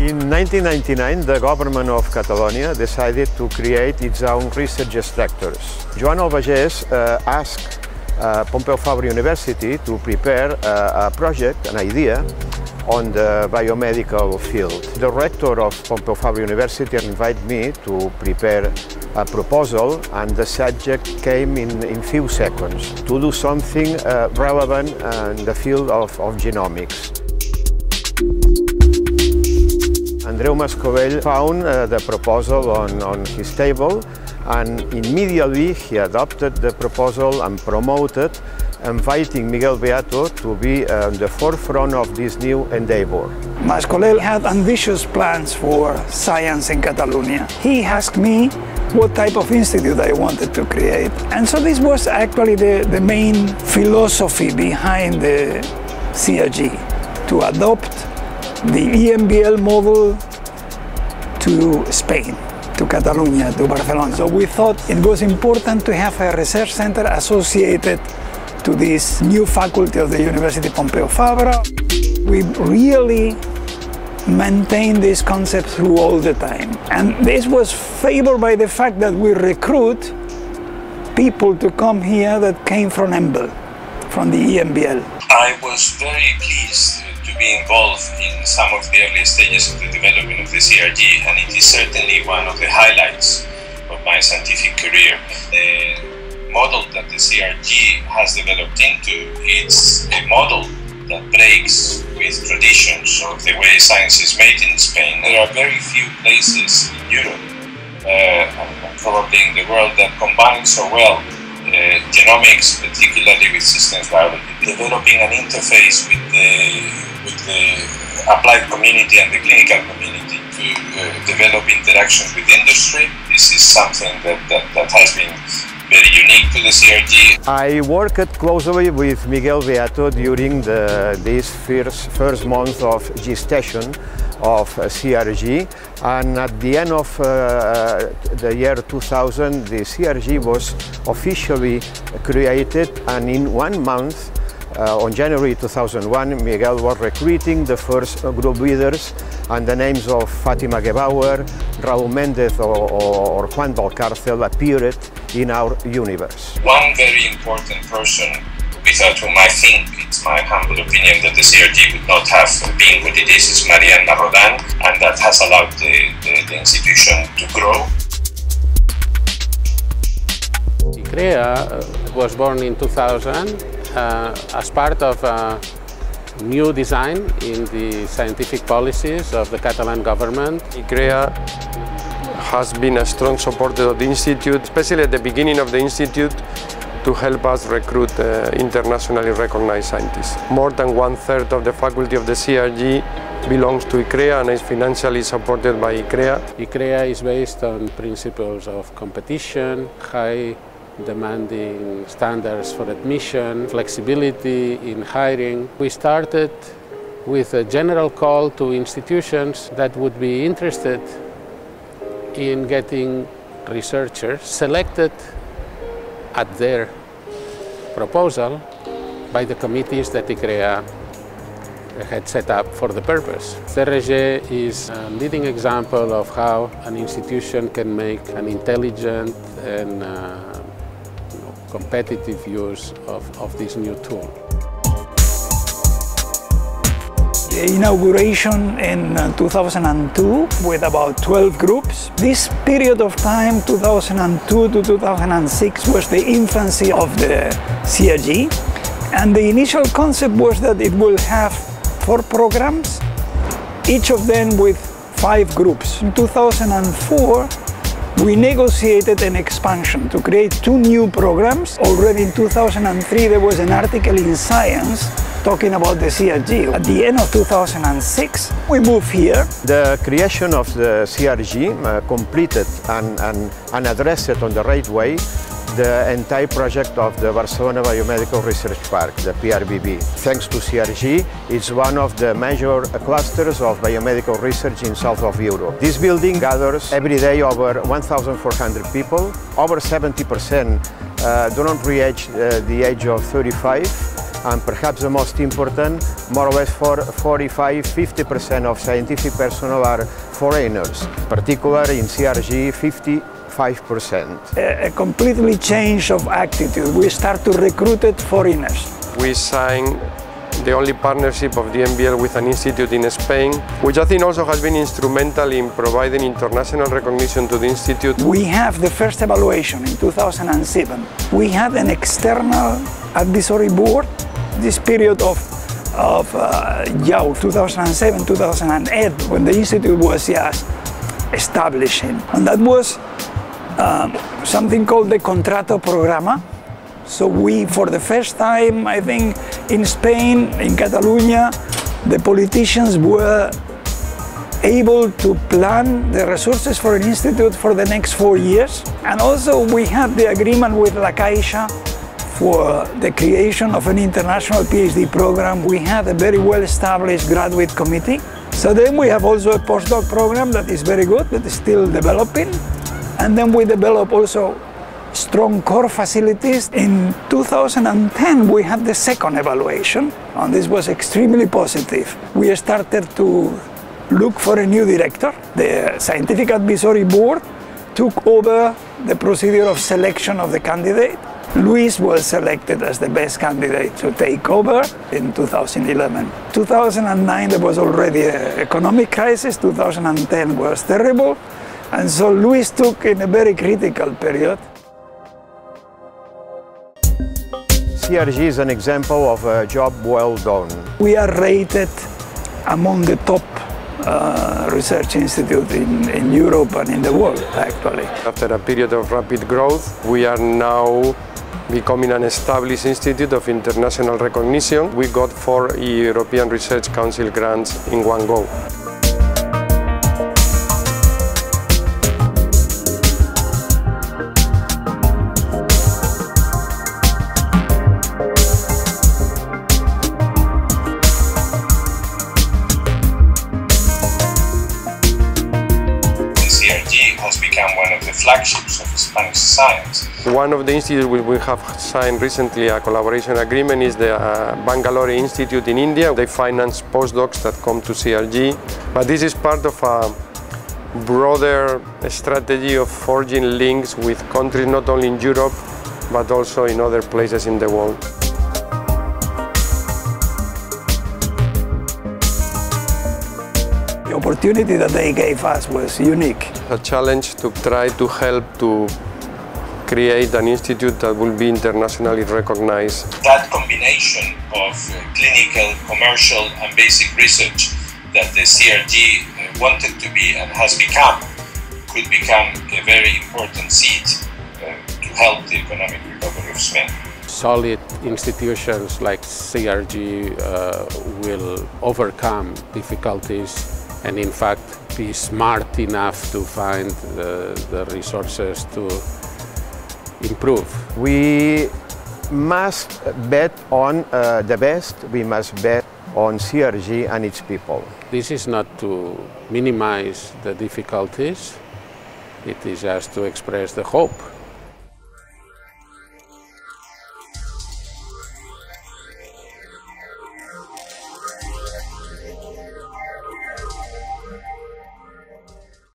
In 1999, the government of Catalonia decided to create its own research extractors. Joan Albagés asked Pompeu Fabra University to prepare a project, an idea, on the biomedical field. The rector of Pompeu Fabra University invited me to prepare a proposal, and the subject came in few seconds, to do something relevant in the field of genomics. Andreu Mascovell found the proposal on his table, and immediately he adopted the proposal and promoted, inviting Miguel Beato to be on the forefront of this new endeavor. Mascovell had ambitious plans for science in Catalonia. He asked me what type of institute I wanted to create. And so this was actually the main philosophy behind the CRG, to adopt the EMBL model to Spain, to Catalonia, to Barcelona. So we thought it was important to have a research center associated to this new faculty of the University Pompeu Fabra. We really maintained this concept through all the time. And this was favored by the fact that we recruit people to come here that came from EMBL, from the EMBL. I was very pleased to be involved in some of the early stages of the development of the CRG, and it is certainly one of the highlights of my scientific career. The model that the CRG has developed into, it's a model that breaks with traditions of the way science is made in Spain. There are very few places in Europe, and probably in the world, that combine so well genomics, particularly with systems biology, developing an interface with the applied community and the clinical community to develop interactions with industry. This is something that has been very unique to the CRG. I worked closely with Miguel Beato during this first month of gestation of CRG, and at the end of the year 2000, the CRG was officially created, and in 1 month, on January 2001, Miguel was recruiting the first group leaders, and the names of Fátima Gebauer, Raúl Méndez or Juan Valcárcel appeared in our universe. One very important person without whom I think, it's my humble opinion, that the CRG would not have been what it is Mariana Rodan, and that has allowed the institution to grow. ICREA was born in 2000 as part of a new design in the scientific policies of the Catalan government. ICREA has been a strong supporter of the Institute, especially at the beginning of the Institute, to help us recruit internationally recognized scientists. More than 1/3 of the faculty of the CRG belongs to ICREA and is financially supported by ICREA. ICREA is based on principles of competition, high demanding standards for admission, flexibility in hiring. We started with a general call to institutions that would be interested in getting researchers selected at their proposal by the committees that ICREA had set up for the purpose. CRG is a leading example of how an institution can make an intelligent and competitive use of this new tool. The inauguration in 2002 with about 12 groups. This period of time, 2002 to 2006, was the infancy of the CRG. And the initial concept was that it will have 4 programs, each of them with 5 groups. In 2004, we negotiated an expansion to create 2 new programs. Already in 2003, there was an article in Science talking about the CRG. At the end of 2006, we moved here. The creation of the CRG completed and addressed it on the right way the entire project of the Barcelona Biomedical Research Park, the PRBB. Thanks to CRG, it's one of the major clusters of biomedical research in south of Europe. This building gathers every day over 1,400 people. Over 70% do not reach the age of 35. and perhaps the most important, more or less 45–50% of scientific personnel are foreigners, particularly in CRG 55%. A completely change of attitude. We start to recruit foreigners. We signed the only partnership of the MBL with an institute in Spain, which I think also has been instrumental in providing international recognition to the institute. We have the first evaluation in 2007. We had an external advisory board. This period of 2007–2008, when the institute was just establishing, and that was something called the Contrato Programa. So we, for the first time, I think, in Spain, in Catalonia, the politicians were able to plan the resources for an institute for the next 4 years. And also we had the agreement with La Caixa for the creation of an international PhD program. We had a very well-established graduate committee. So then we have also a postdoc program that is very good, that is still developing. And then we develop also strong core facilities. In 2010, we had the second evaluation, and this was extremely positive. We started to look for a new director. The Scientific Advisory Board took over the procedure of selection of the candidate. Luis was selected as the best candidate to take over in 2011. 2009, there was already an economic crisis. 2010 was terrible. And so Luis took in a very critical period. CRG is an example of a job well done. We are rated among the top research institutes in Europe and in the world, actually. After a period of rapid growth, we are now becoming an established institute of international recognition. We got 4 European Research Council grants in one go. Has become one of the flagships of Spanish science. One of the institutes we have signed recently a collaboration agreement is the Bangalore Institute in India. They finance postdocs that come to CRG, but this is part of a broader strategy of forging links with countries not only in Europe, but also in other places in the world. The opportunity that they gave us was unique. A challenge to try to help to create an institute that will be internationally recognized. That combination of clinical, commercial and basic research that the CRG wanted to be and has become could become a very important seed to help the economic recovery of Spain. Solid institutions like CRG will overcome difficulties and in fact be smart enough to find the resources to improve. We must bet on the best, we must bet on CRG and its people. This is not to minimize the difficulties, it is just to express the hope